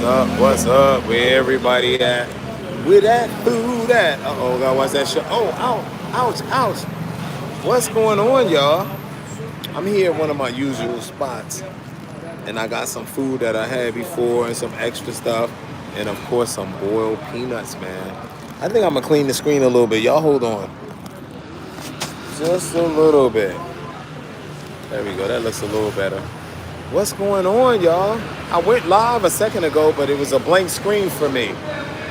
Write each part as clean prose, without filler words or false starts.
up? What's up? Where everybody at? Where that food at? Uh-oh, God, what's that shit? Oh, ouch, ouch, ouch. What's going on, y'all? I'm here at one of my usual spots, and I got some food that I had before and some extra stuff, and of course some boiled peanuts, man. I think I'm gonna clean the screen a little bit. Y'all hold on. Just a little bit. There we go. That looks a little better. What's going on, y'all? I went live a second ago, but it was a blank screen for me.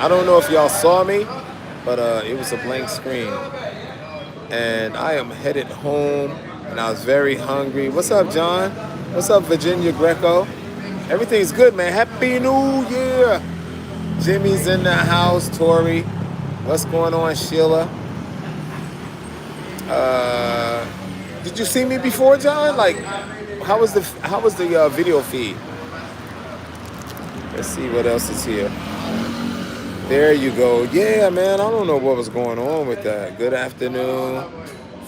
I don't know if y'all saw me, but it was a blank screen. And I am headed home, and I was very hungry. What's up, John? What's up, Virginia Greco? Everything's good, man. Happy New Year! Jimmy's in the house. Tori. What's going on, Sheila? Did you see me before, John? Like, how was the video feed? Let's see what else is here. There you go. Yeah, man. I don't know what was going on with that. Good afternoon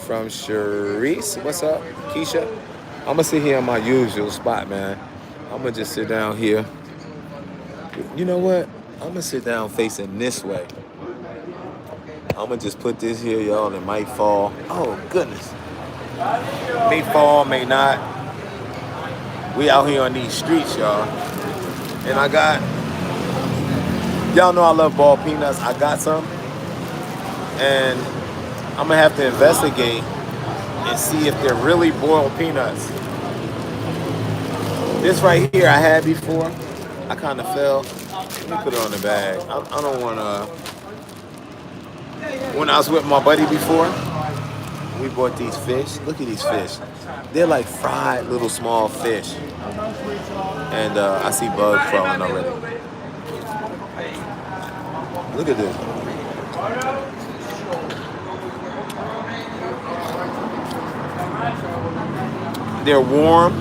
from Sharice. What's up, Keisha? I'm gonna sit here in my usual spot, man. I'm gonna just sit down here. You know what? I'm gonna sit down facing this way. I'm gonna just put this here, y'all. It might fall. Oh goodness. May fall, may not. We out here on these streets, y'all. And y'all know I love ball peanuts. I got some. And I'm gonna have to investigate and see if they're really boiled peanuts. This right here I had before. I kind of fell. Let me put it on the bag. I don't want to. When I was with my buddy before, we bought these fish. Look at these fish. They're like fried little small fish. And I see bugs crawling already. Look at this. They're warm.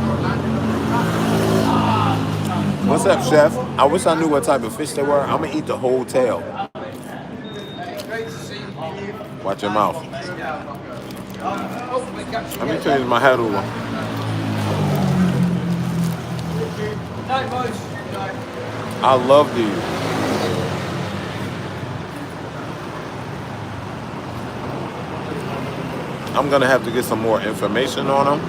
What's up, chef? I wish I knew what type of fish they were. I'm gonna eat the whole tail. Watch your mouth. Let me change my hat over. I love these. I'm gonna have to get some more information on them.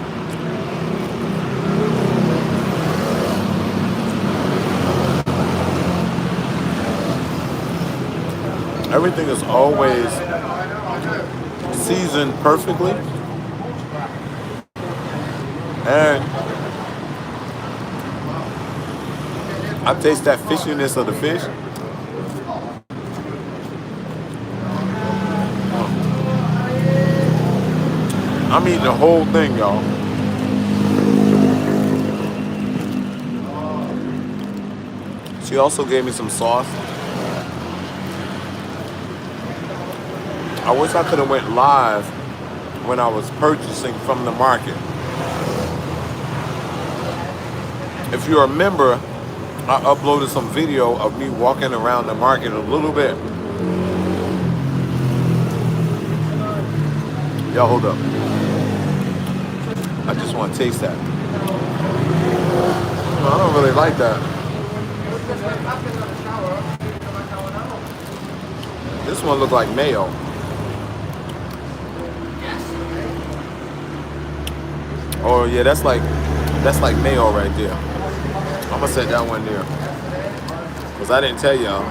Everything is always seasoned perfectly. And I taste that fishiness of the fish. I'm eating the whole thing, y'all. She also gave me some sauce. I wish I could have went live when I was purchasing from the market. If you remember, I uploaded some video of me walking around the market a little bit. Y'all hold up. I just want to taste that. I don't really like that. This one looks like mayo. Oh yeah, that's like mayo right there. I'm gonna set that one there. Cause I didn't tell y'all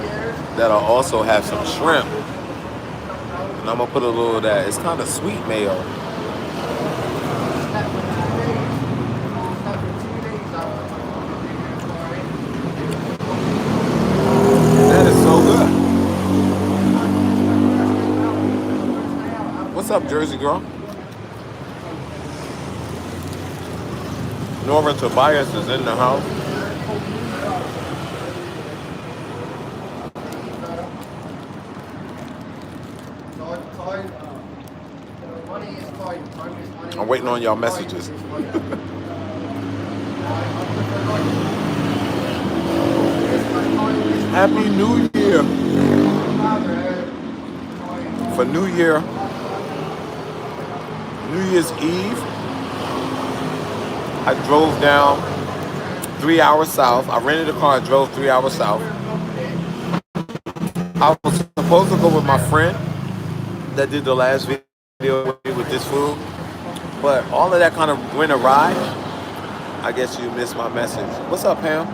that I also have some shrimp. And I'm gonna put a little of that. It's kind of sweet mayo. That is so good. What's up, Jersey girl? Nora Tobias is in the house. I'm waiting on y'all messages. Happy New Year. For New Year's Eve, I drove down 3 hours south. I rented a car and drove 3 hours south. I was supposed to go with my friend that did the last video with this food, but all of that kind of went awry. I guess you missed my message. What's up, Pam?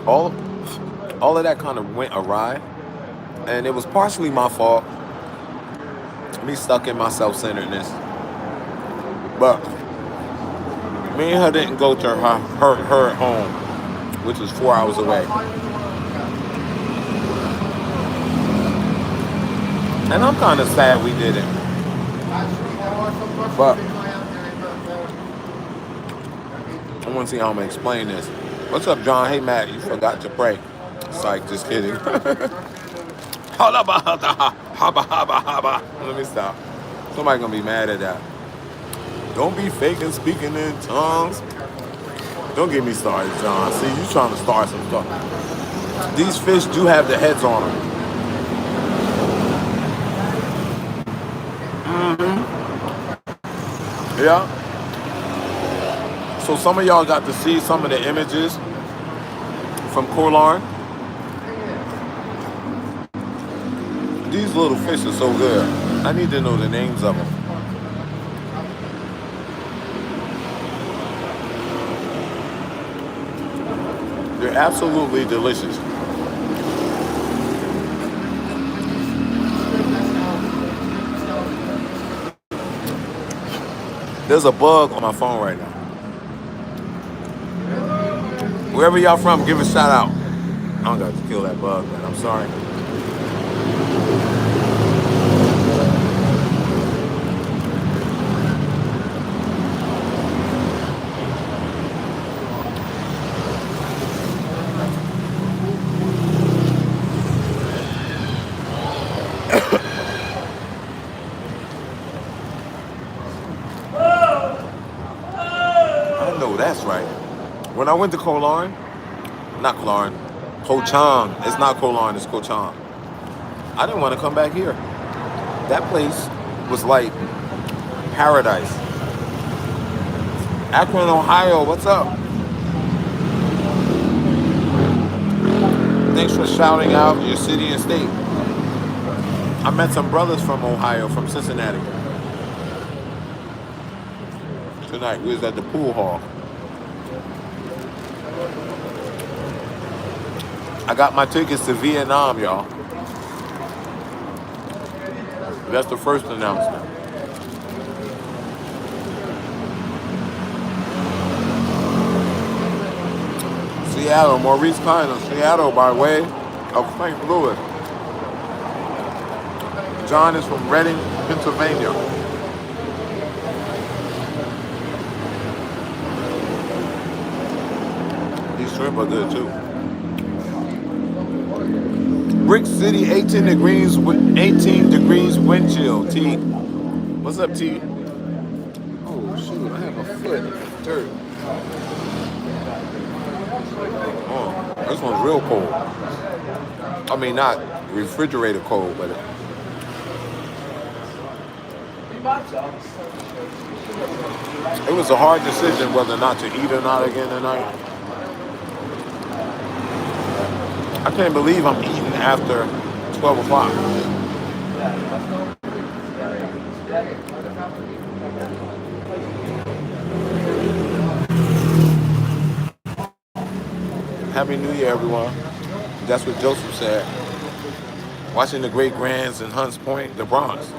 All all of that kind of went awry, and it was partially my fault. Me stuck in my self-centeredness, but me and her didn't go to her home, which was 4 hours away. And I'm kind of sad we didn't. But I want to see how I'm going to explain this. What's up, John? Hey, Matt, you forgot to pray. Psych, just kidding. Let me stop. Somebody's going to be mad at that. Don't be faking speaking in tongues. Don't get me started, John. See, you trying to start some stuff. These fish do have the heads on them. Yeah. So some of y'all got to see some of the images from Koh Larn. These little fish are so good. I need to know the names of them. They're absolutely delicious. There's a bug on my phone right now. Wherever y'all from, give a shout out. I don't got to kill that bug, man. I'm sorry. I know that's right. When I went to Koh Larn, not Koh Larn, Koh Chang. It's not Koh Larn, it's Koh Chang. I didn't want to come back here. That place was like paradise. Akron, Ohio, what's up? Thanks for shouting out your city and state. I met some brothers from Ohio, from Cincinnati. Tonight, we was at the pool hall. I got my tickets to Vietnam, y'all. That's the first announcement. Seattle, Maurice Kind of Seattle by way of St. Louis. John is from Reading, Pennsylvania. These shrimp are good too. Brick City, 18 degrees wind chill. T. What's up, T? Oh shoot, I have a foot in dirt. Oh, this one's real cold. I mean, not refrigerator cold, but it was a hard decision whether or not to eat or not again tonight. I can't believe I'm eating after 12 o'clock. Happy New Year, everyone. That's what Joseph said. Watching the great grands in Hunts Point, the Bronx.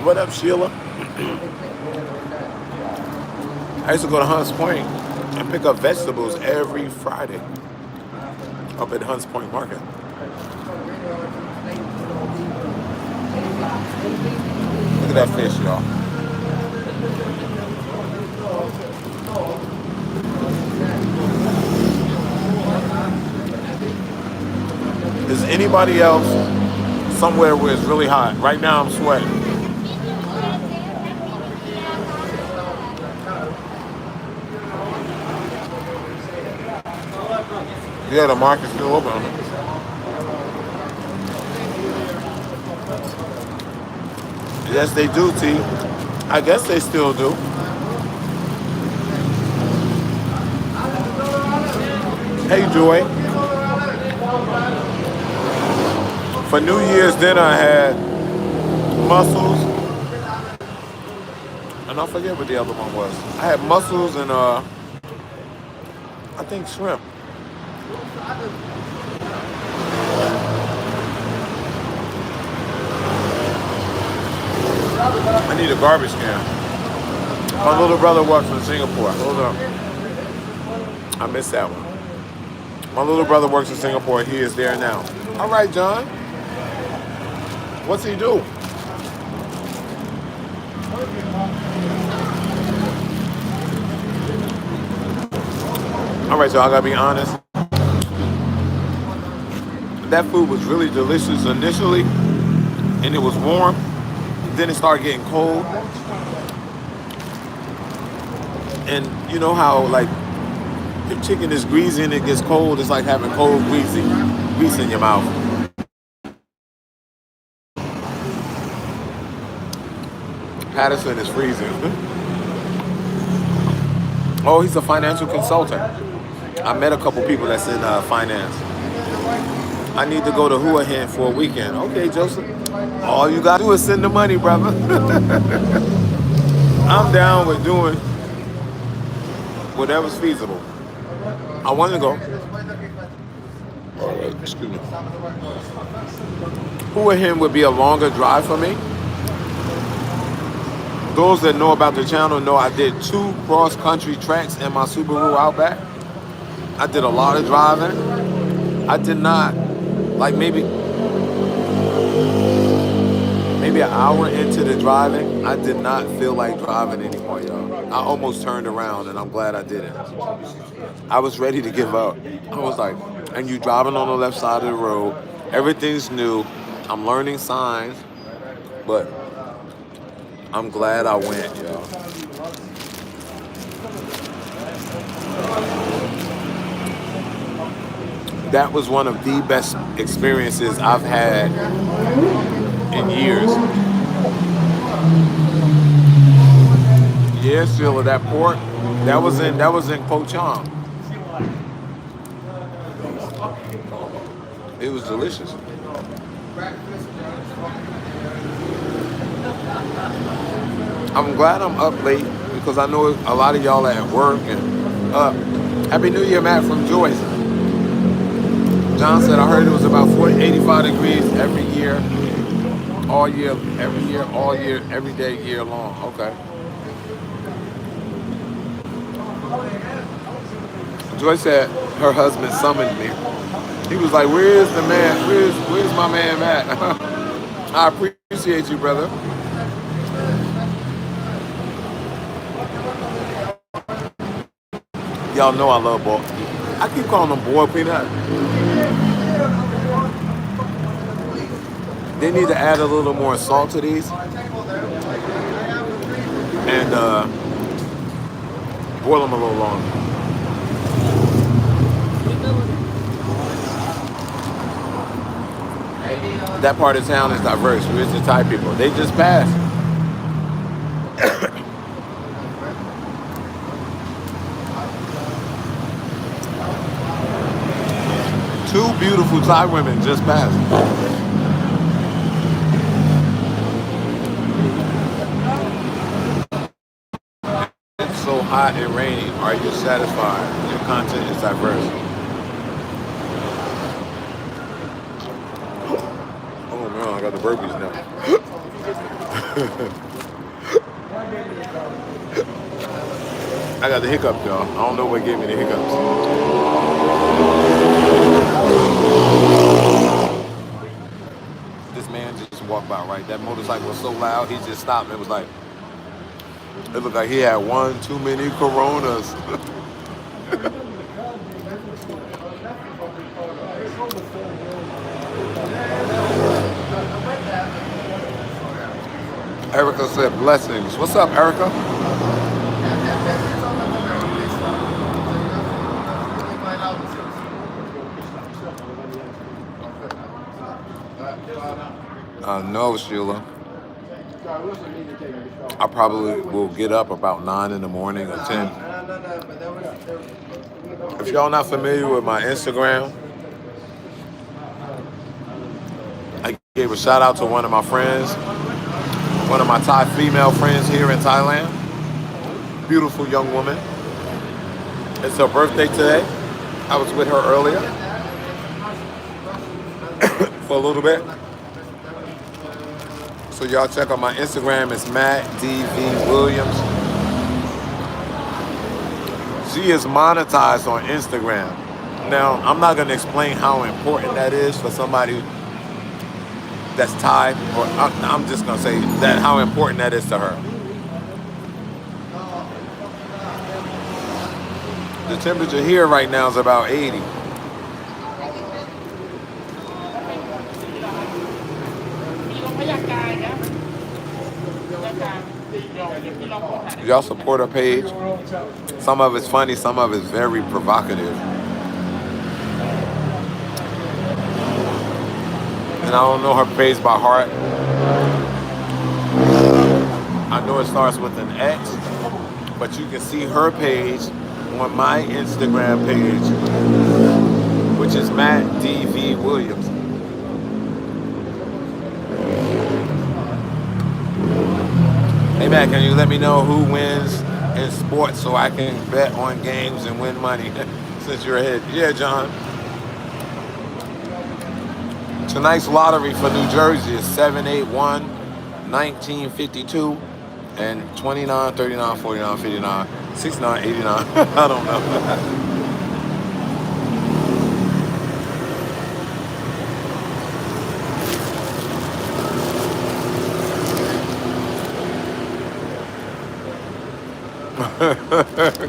What up, Sheila? I used to go to Hunts Point and pick up vegetables every Friday up at Hunts Point Market. Look at that fish, y'all. Is anybody else somewhere where it's really hot? Right now I'm sweating. Yeah, the market's still open. Yes, they do, T. I guess they still do. Hey, Joy. For New Year's dinner, I had mussels, and I forget what the other one was. I had mussels and I think shrimp. I need a garbage can. My little brother works in Singapore. Hold up. I missed that one. My little brother works in Singapore. He is there now. All right, John. What's he do? All right, so I gotta be honest. That food was really delicious initially, and it was warm. Then it started getting cold, and you know how like if chicken is greasy and it gets cold, it's like having cold grease in your mouth. Patterson is freezing. Oh, he's a financial consultant. I met a couple people that's in finance. I need to go to Hua Hin for a weekend. Okay, Joseph. All you gotta do is send the money, brother. I'm down with doing whatever's feasible. I want to go. All right, excuse me. Hua Hin would be a longer drive for me. Those that know about the channel know I did 2 cross-country treks in my Subaru Outback. I did a lot of driving. I did not, like maybe an hour into the driving, I did not feel like driving anymore, y'all. I almost turned around, and I'm glad I didn't. I was ready to give up. I was like, and you driving on the left side of the road, everything's new, I'm learning signs, but I'm glad I went, y'all. That was one of the best experiences I've had in years. Yeah, Sheila, that pork, that was in Ko Chang. It was delicious. I'm glad I'm up late because I know a lot of y'all are at work and up. Happy New Year, Matt from Joyce. John said I heard it was about 85 degrees every year, all year, every year, all year, every day, year long. Okay. Joyce said her husband summoned me. He was like, "Where's the man? Where's my man Matt?" I appreciate you, brother. Y'all know I love boiled. I keep calling them boiled peanut. They need to add a little more salt to these and boil them a little longer. That part of town is diverse. Where's the Thai people? They just passed. 2 beautiful Thai women just passed. It's so hot and rainy. Are you satisfied? Your content is diverse. Oh man, I got the burpees now. I got the hiccups, y'all. I don't know what gave me the hiccups. This man just walked by, right? That motorcycle was so loud, he just stopped and was like, it looked like he had one too many Coronas. Erica said blessings. What's up, Erica? No, Sheila. I probably will get up about 9 in the morning or 10. If y'all not familiar with my Instagram, I gave a shout out to one of my friends, one of my Thai female friends here in Thailand. Beautiful young woman. It's her birthday today. I was with her earlier for a little bit. So y'all check out my Instagram. It's Matt DV Williams. She is monetized on Instagram. Now, I'm not going to explain how important that is for somebody that's Thai, or I'm just going to say that how important that is to her. The temperature here right now is about 80. Y'all support her page. Some of it's funny, some of it's very provocative. And I don't know her page by heart. I know it starts with an X, but you can see her page on my Instagram page, which is Matt DV Williams. Hey Matt, can you let me know who wins in sports so I can bet on games and win money since you're ahead? Yeah, John. Tonight's lottery for New Jersey is 781, 1952, and 29, 39, 49, 59, 69, 89. I don't know.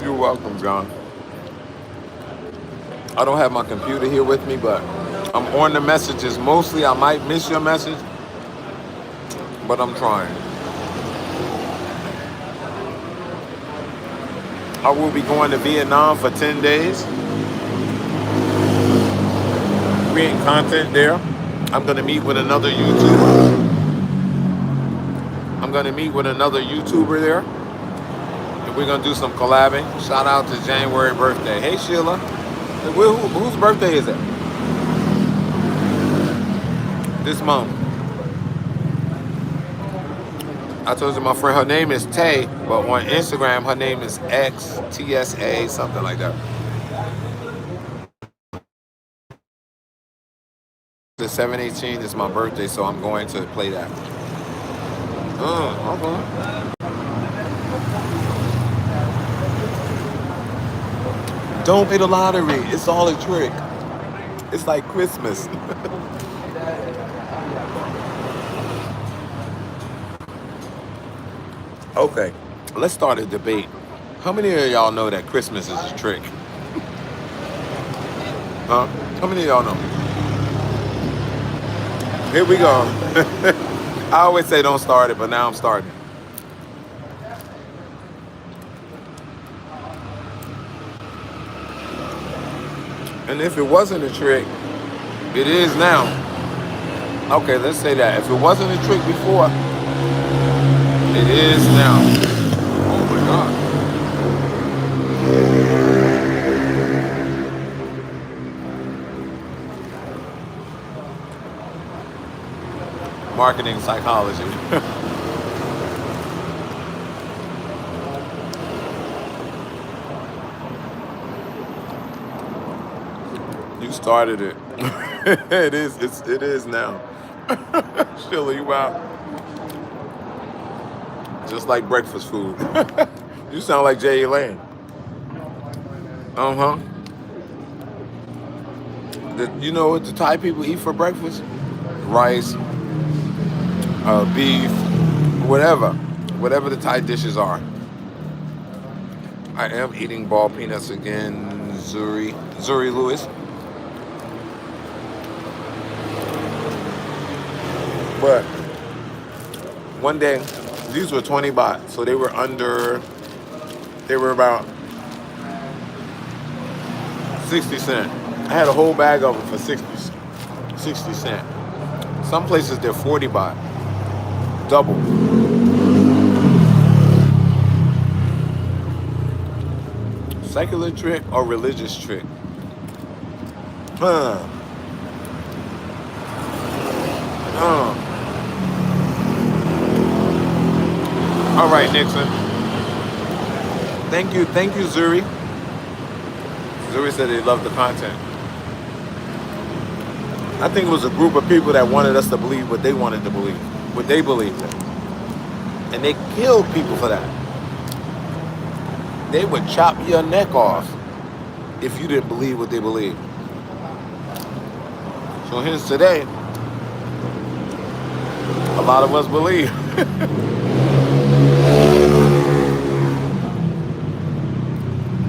You're welcome, John. I don't have my computer here with me, but I'm on the messages. Mostly I might miss your message, but I'm trying. I will be going to Vietnam for 10 days, creating content there. I'm going to meet with another YouTuber. There. And we're going to do some collabing. Shout out to January birthday. Hey, Sheila. Whose birthday is it? This month. I told you my friend, her name is Tay, but on Instagram, her name is XTSA, something like that. The 7/18 is my birthday, so I'm going to play that. Okay. Don't pay the lottery. It's all a trick. It's like Christmas. Okay, let's start a debate. How many of y'all know that Christmas is a trick? Huh? How many of y'all know? Here we go. I always say don't start it, but now I'm starting. And if it wasn't a trick, it is now. Okay, let's say that. If it wasn't a trick before, it is now. Oh my God. Marketing psychology. You started it. It is now. Sheila, you out. Just like breakfast food. You sound like Jay Lane. You know what the Thai people eat for breakfast? Rice, beef, whatever the Thai dishes are. I am eating ball peanuts again, Zuri Lewis. But one day, these were 20 baht, so they were about 60 cents. I had a whole bag of them for 60 cents. Some places they're 40 baht, double. Secular trick or religious trick? Huh. Huh. All right, Nixon. Thank you, Zuri. Zuri said they loved the content. I think it was a group of people that wanted us to believe what they wanted to believe, what they believed in. And they killed people for that. They would chop your neck off if you didn't believe what they believed. So hence today, a lot of us believe.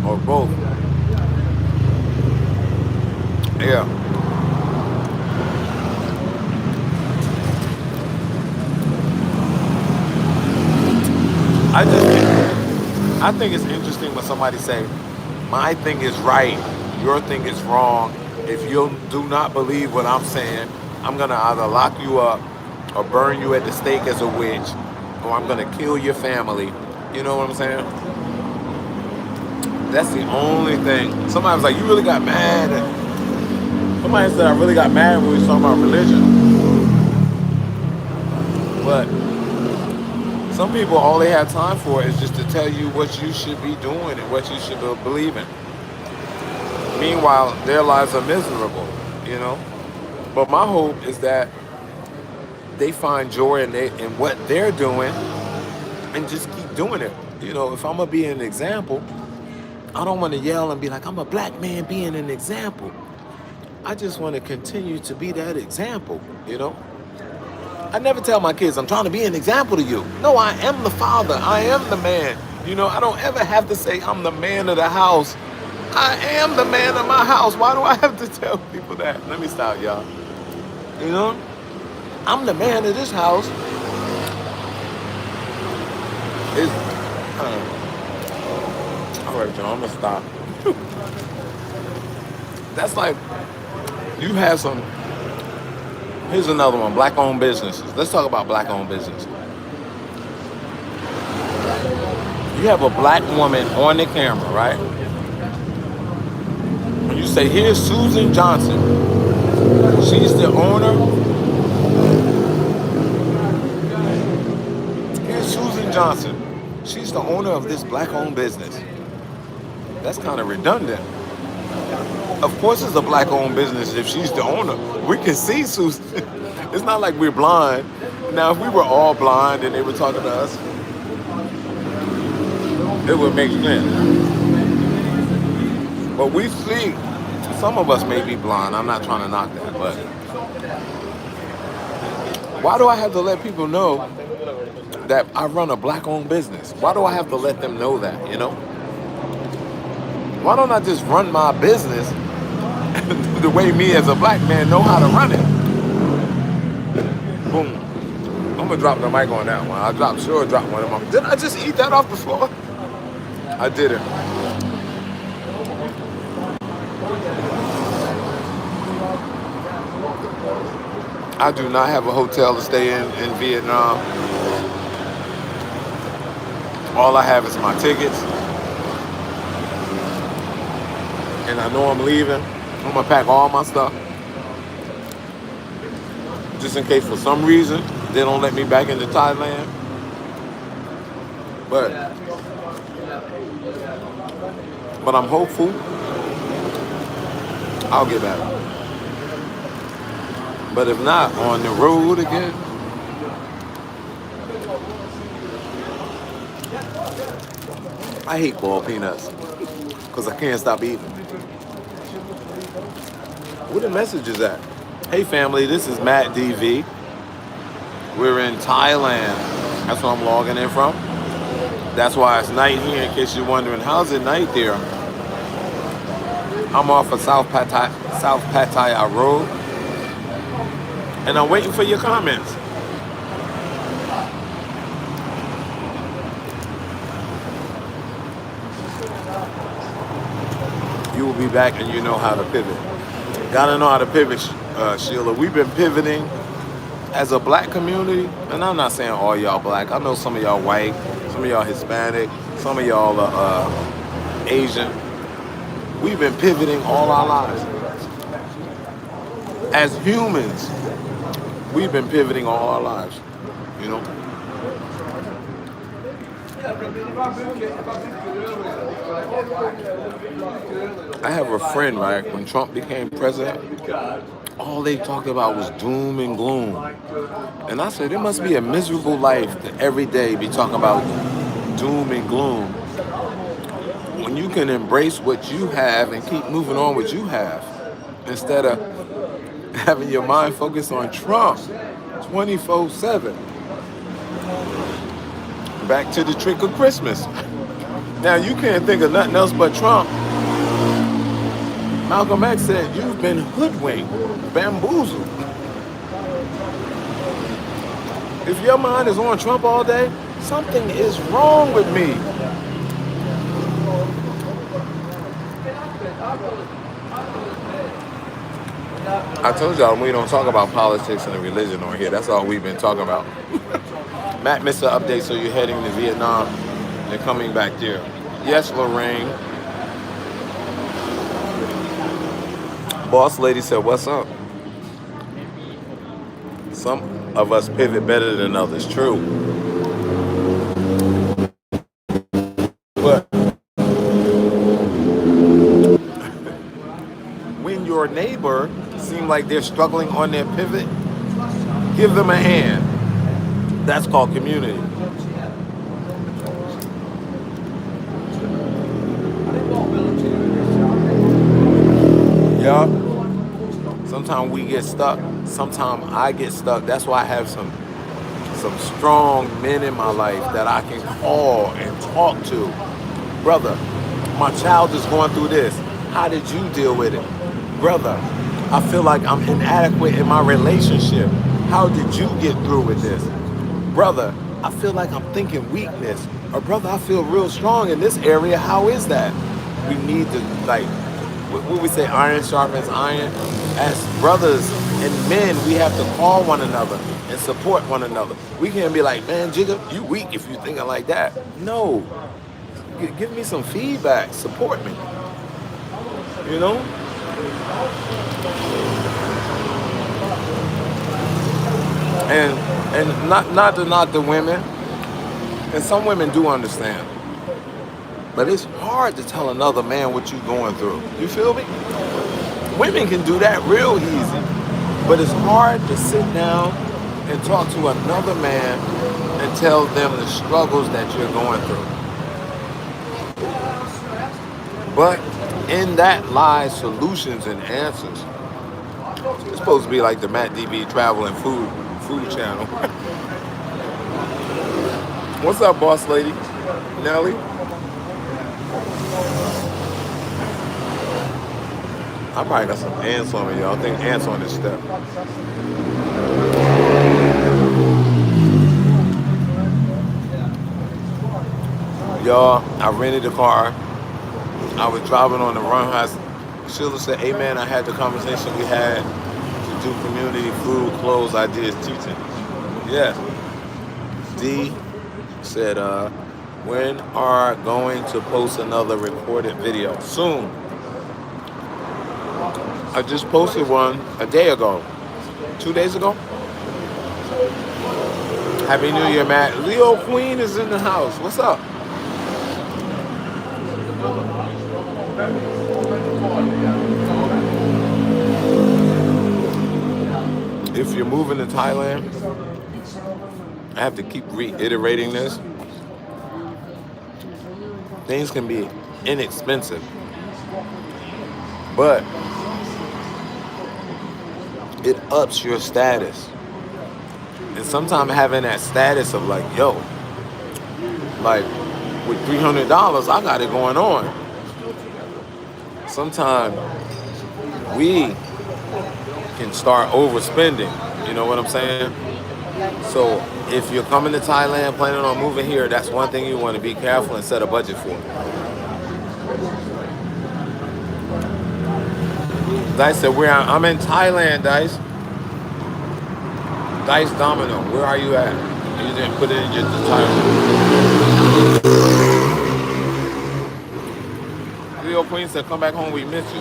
Or both. Yeah. I think it's interesting when somebody say, my thing is right, your thing is wrong. If you do not believe what I'm saying, I'm gonna either lock you up or burn you at the stake as a witch, or I'm gonna kill your family. You know what I'm saying? That's the only thing. Somebody was like, you really got mad. Somebody said I really got mad when we was talking about religion. But some people, all they have time for is just to tell you what you should be doing and what you should believe in. Meanwhile, their lives are miserable, you know? But my hope is that they find joy in what they're doing and just keep doing it. You know, if I'm going to be an example, I don't want to yell and be like, I'm a black man being an example. I just want to continue to be that example, you know? I never tell my kids, I'm trying to be an example to you. No, I am the father. I am the man. You know, I don't ever have to say I'm the man of the house. I am the man of my house. Why do I have to tell people that? Let me stop, y'all. You know? I'm the man of this house. It's, all right, y'all, I'm going to stop. That's like, you have some, here's another one, black-owned businesses. Let's talk about black-owned business. You have a black woman on the camera, right? And you say, here's Susan Johnson. She's the owner. Here's Susan Johnson. She's the owner of this black-owned business. That's kind of redundant. Of course it's a black-owned business if she's the owner. We can see Susan. It's not like we're blind. Now, if we were all blind and they were talking to us, it would make sense. But we see, some of us may be blind. I'm not trying to knock that, but why do I have to let people know that I run a black-owned business? Why do I have to let them know that, you know? Why don't I just run my business the way me as a black man know how to run it? Boom. I'm gonna drop the mic on that one. I sure dropped one of them. Did I just eat that off the floor? I didn't. I do not have a hotel to stay in Vietnam. All I have is my tickets. And I know I'm leaving. I'm gonna pack all my stuff. Just in case for some reason they don't let me back into Thailand. But I'm hopeful I'll get back. But if not, on the road again. I hate boiled peanuts because I can't stop eating. Where the message is at? Hey family, this is Matt DV. We're in Thailand. That's where I'm logging in from. That's why it's night here, in case you're wondering, how's it night there? I'm off of South Pattaya Rd. And I'm waiting for your comments. You will be back and you know how to pivot. Gotta know how to pivot, Sheila. We've been pivoting as a black community, and I'm not saying all y'all black. I know some of y'all white, some of y'all Hispanic, some of y'all are Asian. We've been pivoting all our lives. As humans, we've been pivoting all our lives. You know, I have a friend, right? When Trump became president, all they talked about was doom and gloom. And I said, it must be a miserable life to every day be talking about doom and gloom when you can embrace what you have and keep moving on what you have instead of having your mind focused on Trump 24/7. Back to the trick of Christmas. Now you can't think of nothing else but Trump. Malcolm X said, you've been hoodwinked, bamboozled. If your mind is on Trump all day, something is wrong with me. I told y'all we don't talk about politics and religion on here. That's all we've been talking about. Matt missed the update, so you're heading to Vietnam and coming back there. Yes, Lorraine. Boss lady said, what's up? Some of us pivot better than others. True. But when your neighbor seems like they're struggling on their pivot, give them a hand. That's called community. Yeah. Sometimes we get stuck. Sometimes I get stuck. That's why I have some strong men in my life that I can call and talk to. Brother, my child is going through this. How did you deal with it? Brother, I feel like I'm inadequate in my relationship. How did you get through with this? Brother, I feel like I'm thinking weakness. Or brother, I feel real strong in this area. How is that? We need to, like, what we say, iron sharpens iron. As brothers and men, we have to call one another and support one another. We can't be like, man, Jigga, you weak if you thinking like that. No. Give me some feedback. Support me. You know? And not to knock the women. And some women do understand. But it's hard to tell another man what you're going through. You feel me? Women can do that real easy. But it's hard to sit down and talk to another man and tell them the struggles that you're going through. But in that lies solutions and answers. It's supposed to be like the Matt DB Travel and Food channel. What's up, boss lady? Nelly? I probably got some ants on me, y'all. I think ants on this step. Y'all, I rented a car. I was driving on the run house. Sheila said, hey man, I had the conversation we had to do community, food, clothes, ideas, teaching. Yes. D said, when are going to post another recorded video? Soon. I just posted one a day ago. 2 days ago. Happy New Year, Matt. Leo Queen is in the house. What's up? If you're moving to Thailand, I have to keep reiterating this. Things can be inexpensive, but it ups your status. And sometimes having that status of like, yo, like with $300, I got it going on. Sometimes we can start overspending. You know what I'm saying? So if you're coming to Thailand, planning on moving here, that's one thing you want to be careful and set a budget for. Dice said, I'm in Thailand, Dice. Dice Domino, where are you at? You didn't put it in the title. Leo Queen said, come back home, we miss you.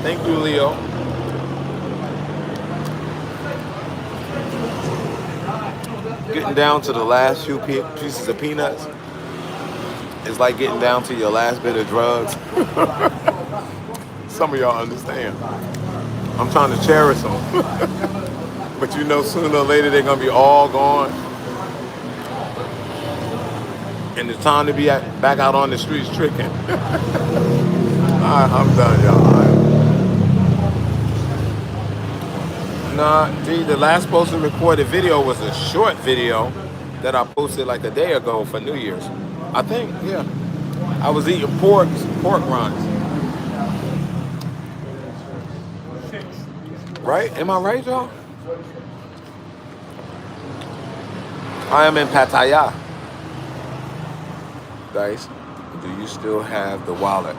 Thank you, Leo. Getting down to the last few pieces of peanuts is like getting down to your last bit of drugs. Some of y'all understand. I'm trying to cherish them. But you know, sooner or later, they're going to be all gone. And it's time to be back out on the streets tricking. All right, I'm done, y'all. All right. Nah, the last posted recorded video was a short video that I posted like a day ago for New Year's. I think, yeah. I was eating pork rinds. Right? Am I right, y'all? I am in Pattaya. Guys, do you still have the wallet?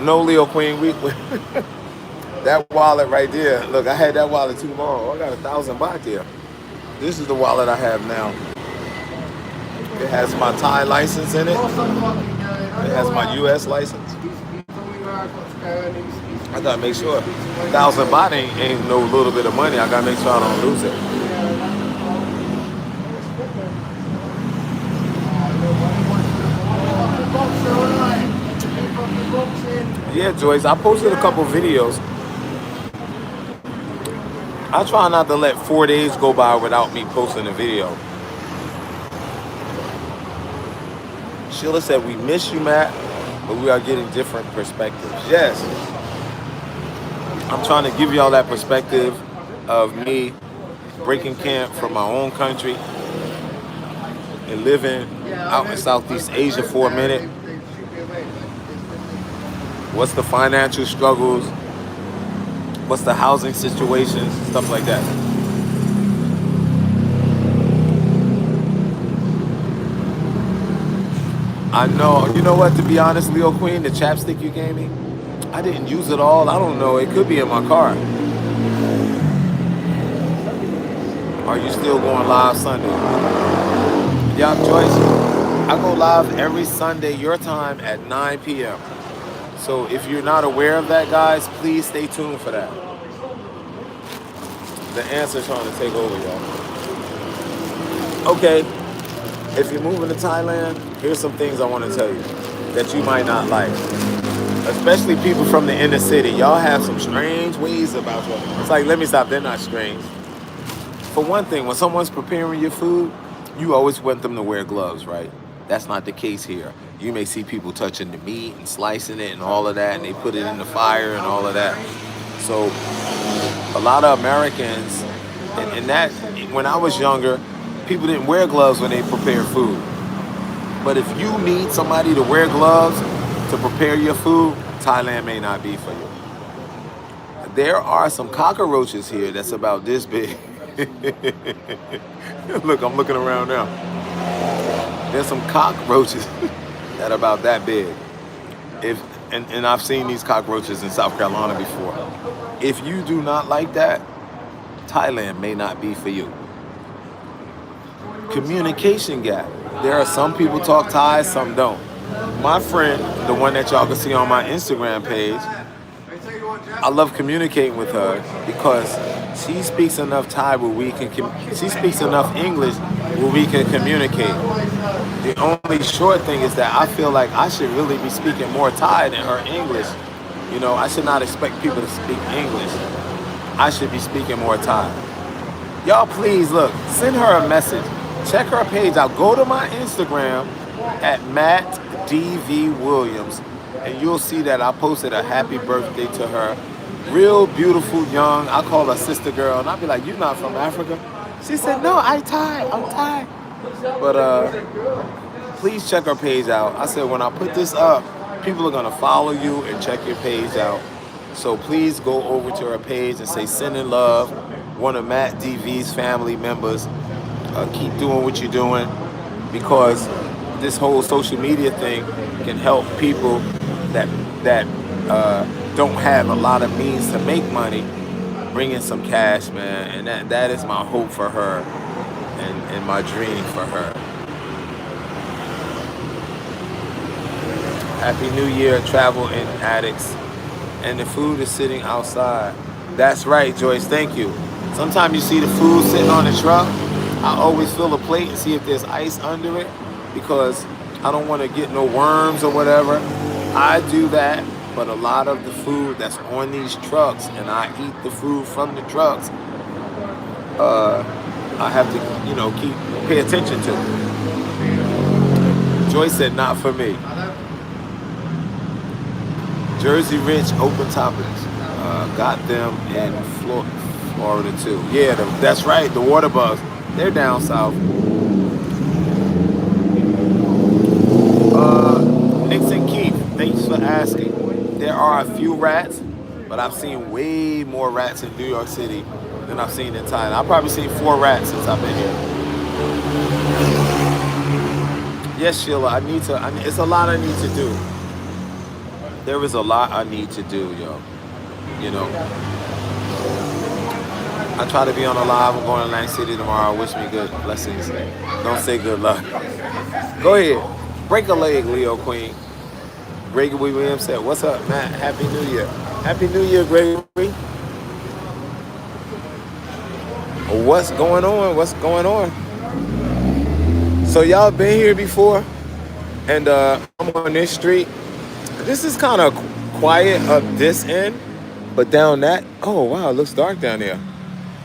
No, Leo Queen, that wallet right there. Look, I had that wallet too long. I got 1,000 baht there. This is the wallet I have now. It has my Thai license in it. It has my US license. I gotta make sure 1,000 baht ain't no little bit of money. I gotta make sure I don't lose it. Yeah, Joyce, I posted a couple videos. I try not to let 4 days go by without me posting a video. Sheila said, we miss you, Matt, but we are getting different perspectives. Yes. I'm trying to give y'all that perspective of me breaking camp from my own country and living out in Southeast Asia for a minute. What's the financial struggles? What's the housing situations? Stuff like that. I know. You know what? To be honest, Leo Queen, the chapstick you gave me, I didn't use it all. I don't know. It could be in my car. Are you still going live Sunday? Yeah, Joyce. I go live every Sunday, your time, at 9 p.m. So if you're not aware of that, guys, please stay tuned for that. The answer's trying to take over, y'all. Okay, if you're moving to Thailand, here's some things I want to tell you that you might not like. Especially people from the inner city. Y'all have some strange ways about you. It's like, let me stop, they're not strange. For one thing, when someone's preparing your food, you always want them to wear gloves, right? That's not the case here. You may see people touching the meat and slicing it and all of that, and they put it in the fire and all of that. So a lot of Americans, and that, when I was younger, people didn't wear gloves when they prepared food. But if you need somebody to wear gloves to prepare your food, Thailand may not be for you. There are some cockroaches here that's about this big. Look, I'm looking around now. There's some cockroaches that are about that big. And I've seen these cockroaches in South Carolina before. If you do not like that, Thailand may not be for you. Communication gap. There are some people talk Thai, some don't. My friend, the one that y'all can see on my Instagram page, I love communicating with her because she speaks enough Thai where we can, she speaks enough English where we can communicate. The only short thing is that I feel like I should really be speaking more Thai than her English. You know, I should not expect people to speak English. I should be speaking more Thai. Y'all please look, send her a message. Check her page out. Go to my Instagram at Matt D.V. Williams, and you'll see that I posted a happy birthday to her. Real beautiful, young. I call her sister girl, and I'll be like, "You not from Africa?" She said, "No, I'm Thai." But please check her page out. I said, when I put this up, people are gonna follow you and check your page out. So please go over to her page and say, "Sending love." One of Matt DV's family members. Keep doing what you're doing, because this whole social media thing can help people that don't have a lot of means to make money, bring in some cash, man. And that is my hope for her and my dream for her. Happy New Year, travel and addicts. And the food is sitting outside. That's right, Joyce. Thank you. Sometimes you see the food sitting on the truck. I always fill a plate and see if there's ice under it because I don't want to get no worms or whatever. I do that, but a lot of the food that's on these trucks, and I eat the food from the trucks, I have to, pay attention to. Joyce said, not for me. Jersey Rich open toppings. Got them in Florida too. Yeah, that's right. The water bugs. They're down south. Nixon Keith, thanks for asking. There are a few rats, but I've seen way more rats in New York City than I've seen in Thailand. I've probably seen 4 rats since I've been here. Yes, Sheila, it's a lot I need to do. There is a lot I need to do, yo. I try to be on a live. I'm going to Atlantic City tomorrow. Wish me good blessings. Don't say good luck. Go ahead. Break a leg, Leo Queen. Gregory Williams said, what's up, Matt? Happy New Year. Happy New Year, Gregory. What's going on? What's going on? So y'all been here before? And I'm on this street. This is kind of quiet up this end. But down that, oh wow, it looks dark down there.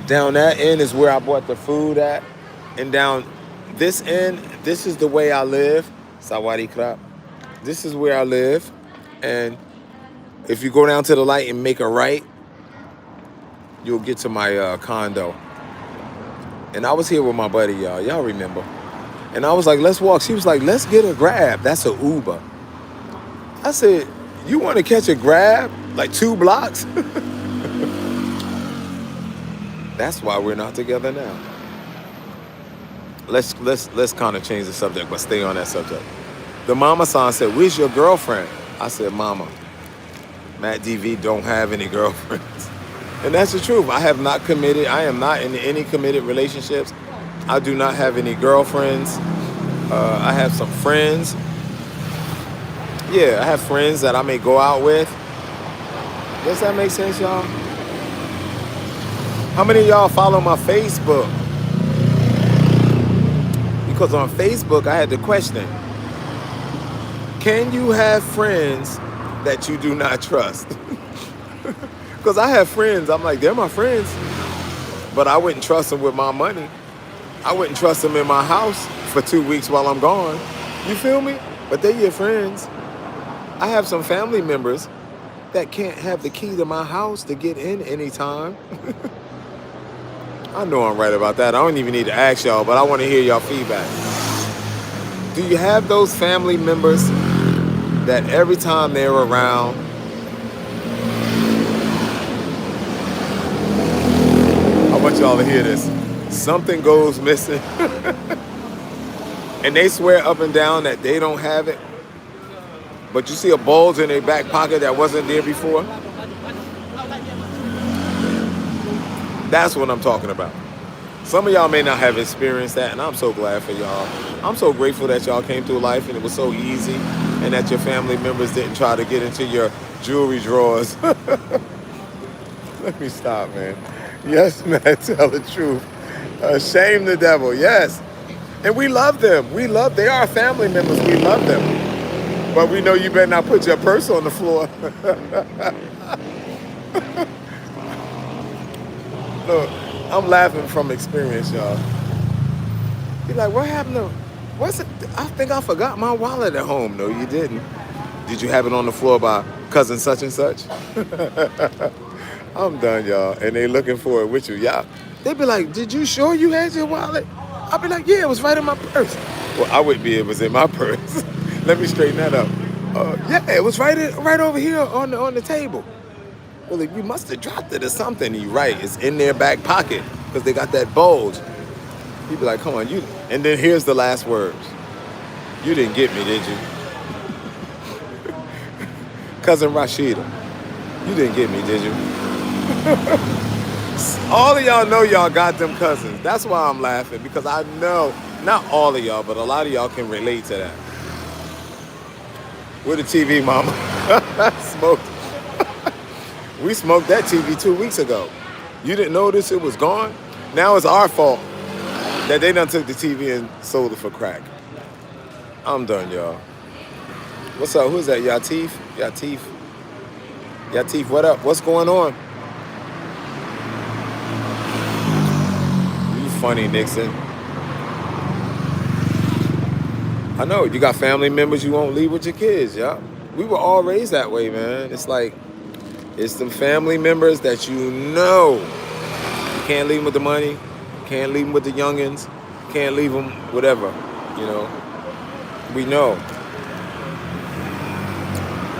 Down that end is where I bought the food at. And down this end, this is the way I live. Sawari Krap. This is where I live. And if you go down to the light and make a right, you'll get to my condo. And I was here with my buddy, y'all. Y'all remember. And I was like, let's walk. She was like, let's get a Grab. That's an Uber. I said, you want to catch a Grab? Like 2 blocks? That's why we're not together now. Let's kind of change the subject, but stay on that subject. The mama-san said, where's your girlfriend? I said, mama, Matt DV don't have any girlfriends. And that's the truth. I have not committed. I am not in any committed relationships. I do not have any girlfriends. I have some friends. Yeah, I have friends that I may go out with. Does that make sense, y'all? How many of y'all follow my Facebook? Because on Facebook, I had the question, can you have friends that you do not trust? Because I have friends, I'm like, they're my friends, but I wouldn't trust them with my money. I wouldn't trust them in my house for 2 weeks while I'm gone. You feel me? But they're your friends. I have some family members that can't have the key to my house to get in anytime. I know I'm right about that. I don't even need to ask y'all, but I want to hear y'all feedback. Do you have those family members that every time they're around, I want y'all to hear this, something goes missing, and they swear up and down that they don't have it, but you see a bulge in their back pocket that wasn't there before? That's what I'm talking about. Some of y'all may not have experienced that, and I'm so glad for y'all. I'm so grateful that y'all came through life and it was so easy, and that your family members didn't try to get into your jewelry drawers. Let me stop, man. Yes, man, tell the truth. Shame the devil, yes. And we love them. They are family members. We love them. But we know you better not put your purse on the floor. Look, I'm laughing from experience, y'all. You're like, what happened to, what's it? I think I forgot my wallet at home. No, you didn't. Did you have it on the floor by cousin such and such? I'm done, y'all. And they looking for it with you. Y'all, they be like, did you sure you had your wallet? I'll be like, yeah, it was right in my purse. Well, I wouldn't be, it was in my purse. Let me straighten that up. Yeah, it was right over here on the table. Well, you must have dropped it or something. You're right. It's in their back pocket because they got that bulge. You'd be like, come on, you. And then here's the last words. You didn't get me, did you? Cousin Rashida, you didn't get me, did you? All of y'all know y'all got them cousins. That's why I'm laughing, because I know, not all of y'all, but a lot of y'all can relate to that. With a TV, mama. Smoked. We smoked that TV 2 weeks ago. You didn't notice it was gone? Now it's our fault that they done took the TV and sold it for crack. I'm done, y'all. What's up? Who's that? Yatif? Yatif? Yatif, what up? What's going on? You funny, Nixon. I know, you got family members you won't leave with your kids, yeah. We were all raised that way, man. It's like, it's them family members that you know. You can't leave them with the money, can't leave them with the youngins, can't leave them whatever, you know. We know.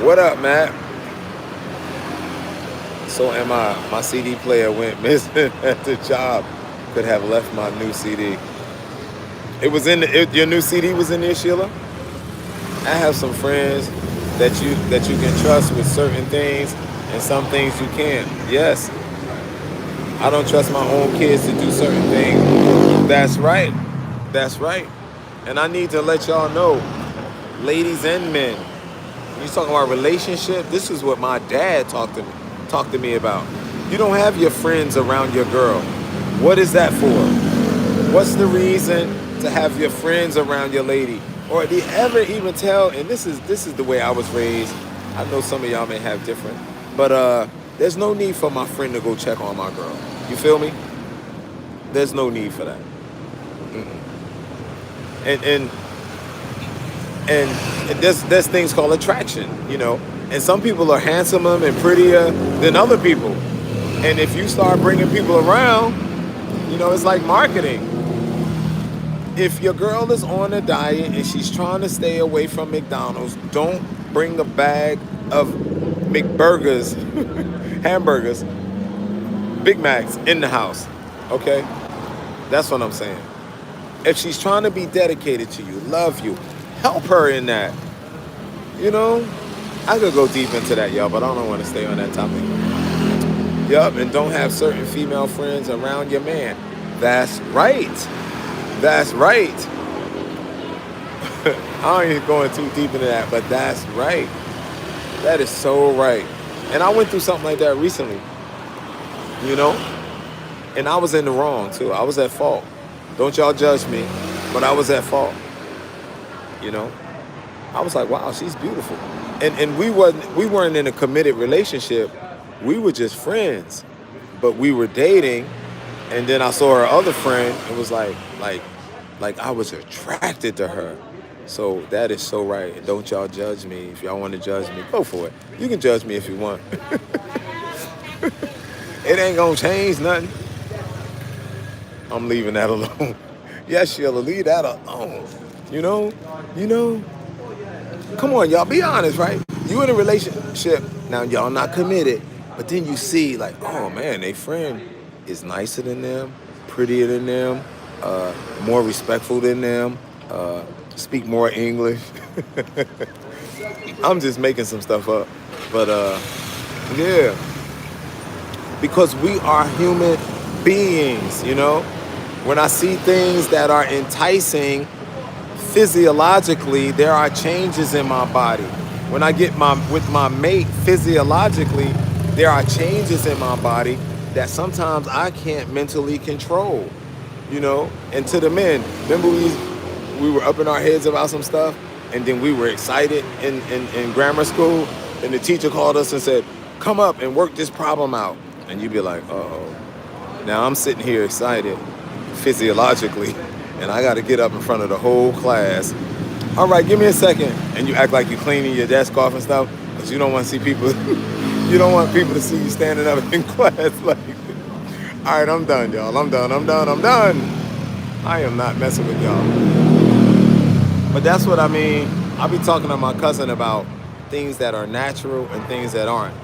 What up, Matt? So am I. My CD player went missing at the job. Could have left my new CD. It was in your new CD was in there, Sheila. I have some friends that you can trust with certain things, and some things you can't. Yes, I don't trust my own kids to do certain things. That's right. That's right. And I need to let y'all know, ladies and men, when you talking about relationship, this is what my dad talked to me about. You don't have your friends around your girl. What is that for? What's the reason to have your friends around your lady? Or do you ever even tell, and this is the way I was raised. I know some of y'all may have different, but there's no need for my friend to go check on my girl. You feel me? There's no need for that. And there's things called attraction, you know. And some people are handsomer and prettier than other people. And if you start bringing people around, you know, it's like marketing. If your girl is on a diet and she's trying to stay away from McDonald's, don't bring a bag of McBurgers, hamburgers, Big Macs in the house, okay? That's what I'm saying. If she's trying to be dedicated to you, love you, help her in that. You know, I could go deep into that, y'all, but I don't want to stay on that topic. Yup, and don't have certain female friends around your man. That's right. That's right. I ain't going too deep into that, but that's right. That is so right. And I went through something like that recently, you know? And I was in the wrong, too. I was at fault. Don't y'all judge me, but I was at fault, you know? I was like, wow, she's beautiful. And we weren't in a committed relationship. We were just friends, but we were dating. And then I saw her other friend. It was like I was attracted to her. So that is so right. And don't y'all judge me. If y'all want to judge me, go for it. You can judge me if you want. It ain't gonna change nothing. I'm leaving that alone. Yes, Sheila, leave that alone. You know. Come on, y'all, be honest, right? You in a relationship, now y'all not committed, but then you see like, oh man, they friend is nicer than them, prettier than them, more respectful than them, speak more English. I'm just making some stuff up, but yeah, because we are human beings, you know? When I see things that are enticing, physiologically, there are changes in my body. When I get with my mate physiologically, there are changes in my body that sometimes I can't mentally control, you know? And to the men, remember we were up in our heads about some stuff, and then we were excited in grammar school, and the teacher called us and said, come up and work this problem out. And you'd be like, uh-oh. Now I'm sitting here excited physiologically, and I got to get up in front of the whole class. All right, give me a second. And you act like you're cleaning your desk off and stuff, because you don't want to see people. You don't want people to see you standing up in class like, all right, I'm done, y'all. I'm done. I am not messing with y'all. But that's what I mean. I'll be talking to my cousin about things that are natural and things that aren't.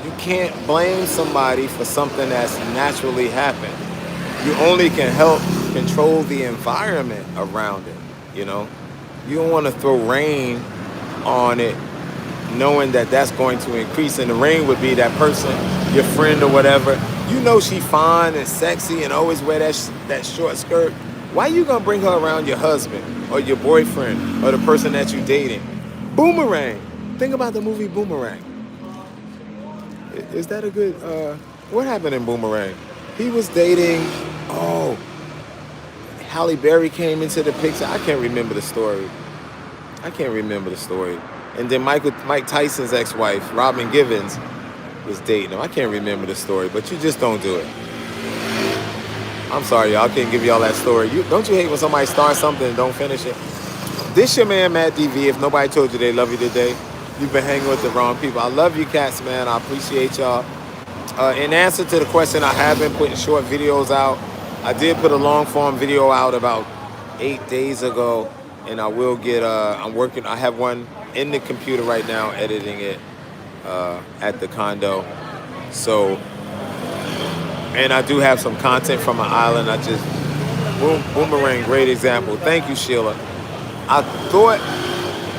You can't blame somebody for something that's naturally happened. You only can help control the environment around it, you know? You don't want to throw rain on it knowing that that's going to increase, and the rain would be that person, your friend or whatever. You know she fine and sexy and always wear that short skirt. Why you gonna bring her around your husband or your boyfriend or the person that you dating? Boomerang. Think about the movie Boomerang. Is that a good? What happened in Boomerang? He was dating. Oh, Halle Berry came into the picture. I can't remember the story. I can't remember the story. And then Mike Tyson's ex-wife, Robin Givens, was dating him. I can't remember the story, but you just don't do it. I'm sorry, y'all. I can't give y'all that story. Don't you hate when somebody starts something and don't finish it? This your man, Matt DV. If nobody told you they love you today, you've been hanging with the wrong people. I love you cats, man. I appreciate y'all. In answer to the question, I have been putting short videos out. I did put a long form video out about 8 days ago, and I will get, I'm working, I have one in the computer right now, editing it at the condo. So, and I do have some content from an island. Boomerang, great example. Thank you, Sheila. I thought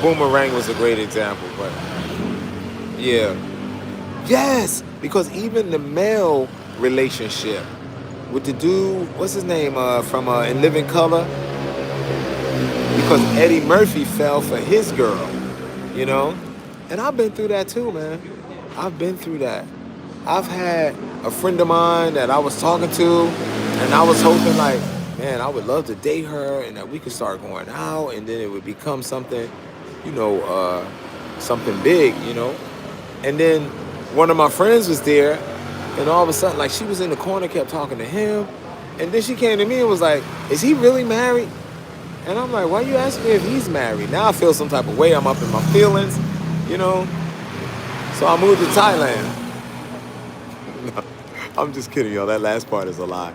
Boomerang was a great example, but yeah. Yes, because even the male relationship with the dude, what's his name, from In Living Color? Because Eddie Murphy fell for his girl, you know? And I've been through that too, man. I've been through that. I've had a friend of mine that I was talking to, and I was hoping like, man, I would love to date her and that we could start going out, and then it would become something, you know, something big, you know? And then one of my friends was there, and all of a sudden, like, she was in the corner, kept talking to him, and then she came to me and was like, is he really married? And I'm like, why you asking me if he's married? Now I feel some type of way. I'm up in my feelings, you know? So I moved to Thailand. I'm just kidding, y'all. That last part is a lie.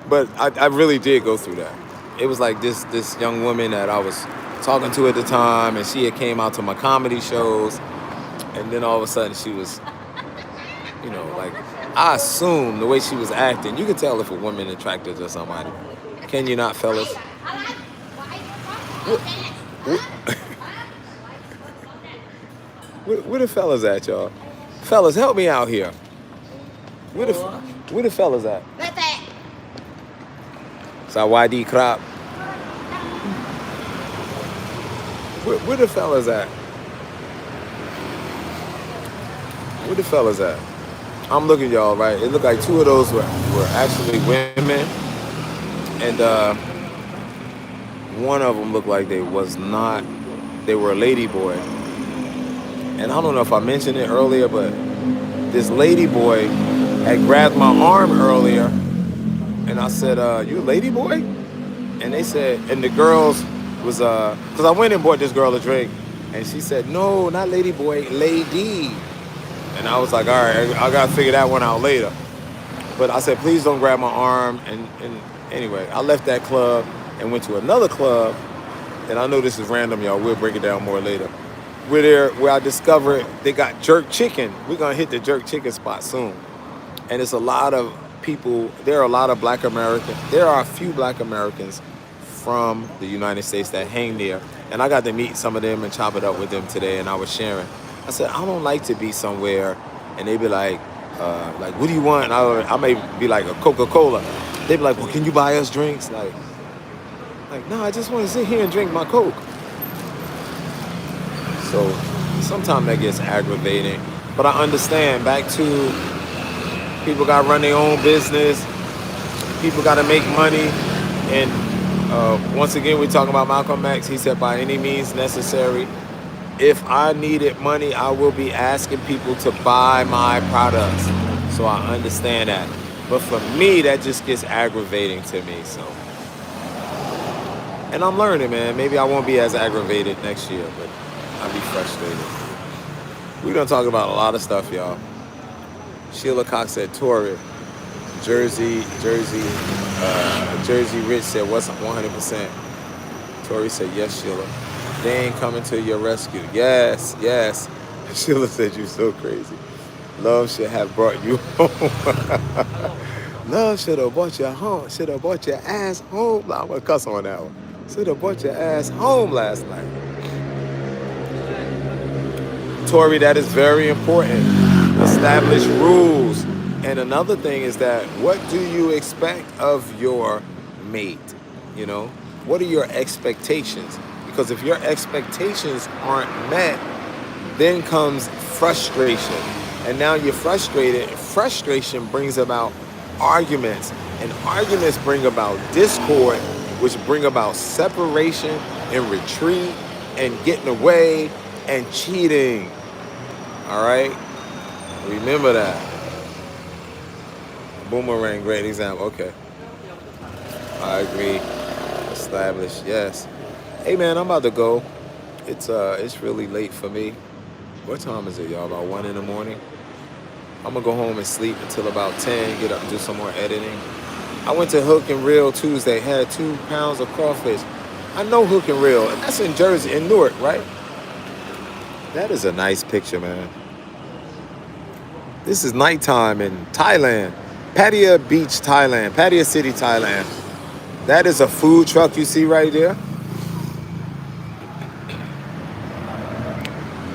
But I really did go through that. It was like this young woman that I was talking to at the time, and she had came out to my comedy shows, and then all of a sudden she was, you know, like, I assume the way she was acting, you could tell if a woman attracted to somebody. Can you not, fellas? Where the fellas at, y'all? Fellas, help me out here. Where the fellas at? Sawadee krap. Where the fellas at? Where the fellas at? I'm looking, y'all, right? It looked like two of those were actually women. And one of them looked like they were a lady boy. And I don't know if I mentioned it earlier, but this lady boy had grabbed my arm earlier. And I said, you a lady boy? And they said, and the girls was, because I went and bought this girl a drink. And she said, no, not lady boy, lady. And I was like, all right, I got to figure that one out later. But I said, please don't grab my arm. And anyway, I left that club and went to another club. And I know this is random, y'all. We'll break it down more later. We're there where I discovered they got jerk chicken. We're going to hit the jerk chicken spot soon. And it's a lot of people. There are a lot of black Americans. There are a few black Americans from the United States that hang there. And I got to meet some of them and chop it up with them today. And I was sharing. I said, I don't like to be somewhere and they be like, what do you want? And I may be like a Coca-Cola. They be like, well, can you buy us drinks? Like, no, I just want to sit here and drink my Coke. So sometimes that gets aggravating. But I understand, back to people got to run their own business. People got to make money. And once again, we're talking about Malcolm X. He said, by any means necessary. If I needed money, I will be asking people to buy my products. So I understand that. But for me, that just gets aggravating to me. So, and I'm learning, man. Maybe I won't be as aggravated next year, but I'll be frustrated. We're going to talk about a lot of stuff, y'all. Sheila Cox said, Tori, Jersey Rich said, what's 100%? Tori said, yes, Sheila. They ain't coming to your rescue. Yes. Sheila said, you're so crazy. Love should have brought you home. Love should have brought you home. Should have brought your ass home. I'm going to cuss on that one. Should have brought your ass home last night. Tori, that is very important. Establish rules. And another thing is that, what do you expect of your mate? You know, what are your expectations? Because if your expectations aren't met, then comes frustration. And now you're frustrated. Frustration brings about arguments. And arguments bring about discord, which bring about separation and retreat and getting away and cheating. All right? Remember that. Boomerang, great example. Okay. I agree. Established. Yes. Hey man, I'm about to go. It's really late for me. What time is it, y'all? About 1 in the morning? I'm gonna go home and sleep until about 10, get up and do some more editing. I went to Hook and Reel Tuesday, had 2 pounds of crawfish. I know Hook and Reel, and that's in Jersey, in Newark, right? That is a nice picture, man. This is nighttime in Thailand. Pattaya Beach, Thailand. Pattaya City, Thailand. That is a food truck you see right there.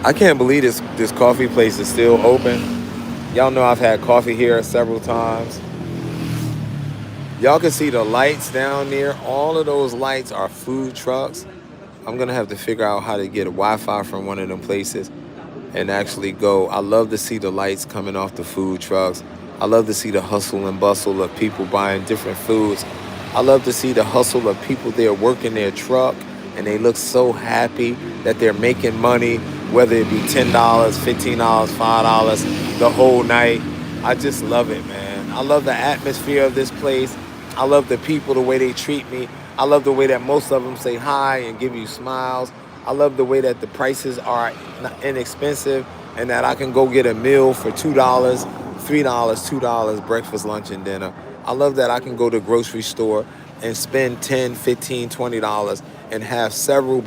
I can't believe this coffee place is still open. Y'all know I've had coffee here several times. Y'all can see the lights down there. All of those lights are food trucks. I'm going to have to figure out how to get a Wi-Fi from one of them places and actually go. I love to see the lights coming off the food trucks. I love to see the hustle and bustle of people buying different foods. I love to see the hustle of people there working their truck, and they look so happy that they're making money, whether it be $10, $15, $5, the whole night. I just love it, man. I love the atmosphere of this place. I love the people, the way they treat me. I love the way that most of them say hi and give you smiles. I love the way that the prices are inexpensive and that I can go get a meal for $2, $3, $2, breakfast, lunch, and dinner. I love that I can go to the grocery store and spend $10, $15, $20 and have several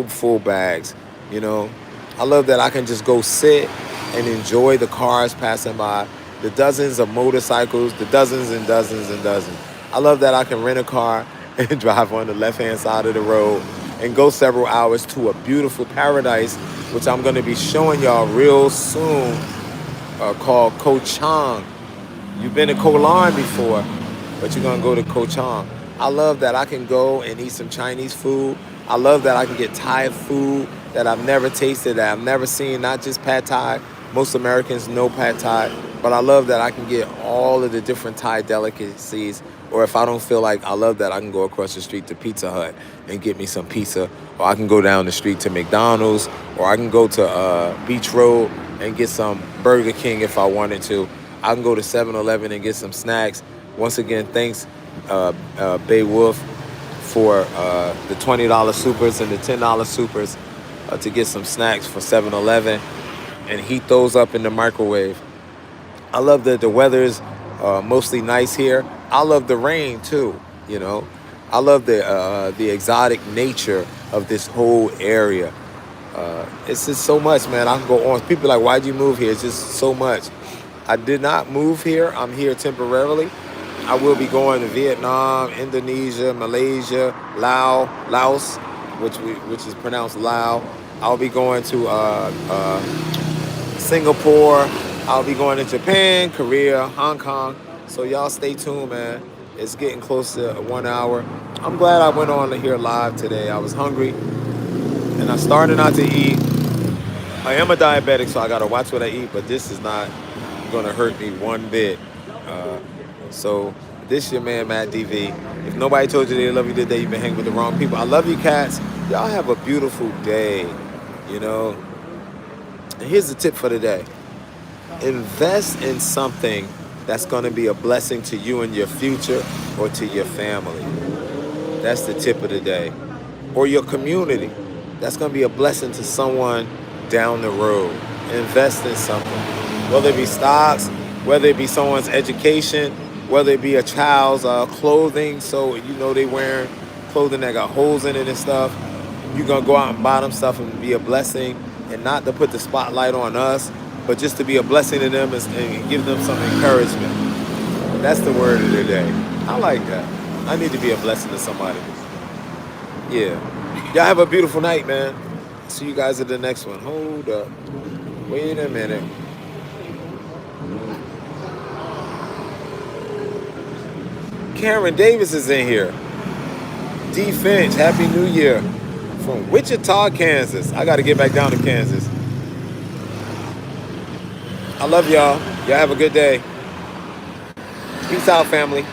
full bags, you know. I love that I can just go sit and enjoy the cars passing by, the dozens of motorcycles, the dozens and dozens and dozens. I love that I can rent a car and drive on the left-hand side of the road and go several hours to a beautiful paradise, which I'm going to be showing y'all real soon, called Koh Chang. You've been to Koh Larn before, but you're going to go to Koh Chang. I love that I can go and eat some Chinese food. I love that I can get Thai food that I've never tasted, that I've never seen, not just Pad Thai. Most Americans know Pad Thai, but I love that I can get all of the different Thai delicacies. Or if I don't feel like, I love that I can go across the street to Pizza Hut and get me some pizza. Or I can go down the street to McDonald's. Or I can go to Beach Road and get some Burger King if I wanted to. I can go to 7-Eleven and get some snacks. Once again, thanks, Bay Wolf, for the $20 supers and the $10 supers to get some snacks for 7-Eleven and heat those up in the microwave. I love that the weather is mostly nice here. I love the rain too, you know. I love the exotic nature of this whole area. It's just so much, man. I can go on. People are like, why'd you move here? It's just so much. I did not move here. I'm here temporarily. I will be going to Vietnam, Indonesia, Malaysia, Laos, which is pronounced Lao. I'll be going to Singapore. I'll be going to Japan, Korea, Hong Kong. So y'all stay tuned, man. It's getting close to 1 hour. I'm glad I went on here live today. I was hungry, and I started not to eat. I am a diabetic, so I gotta watch what I eat, but this is not gonna hurt me one bit. So this your man, Matt DV. If nobody told you they love you today, you've been hanging with the wrong people. I love you, cats. Y'all have a beautiful day, you know. And here's the tip for the day. Invest in something that's going to be a blessing to you and your future or to your family. That's the tip of the day. Or your community. That's going to be a blessing to someone down the road. Invest in something. Whether it be stocks, whether it be someone's education, whether it be a child's clothing, so you know they wearing clothing that got holes in it and stuff. You're going to go out and buy them stuff and be a blessing, and not to put the spotlight on us, but just to be a blessing to them and give them some encouragement. That's the word of the day. I like that. I need to be a blessing to somebody. Yeah. Y'all have a beautiful night, man. See you guys at the next one. Hold up. Wait a minute. Karen Davis is in here. D. Finch, Happy New Year. From Wichita, Kansas. I got to get back down to Kansas. I love y'all. Y'all have a good day. Peace out, family.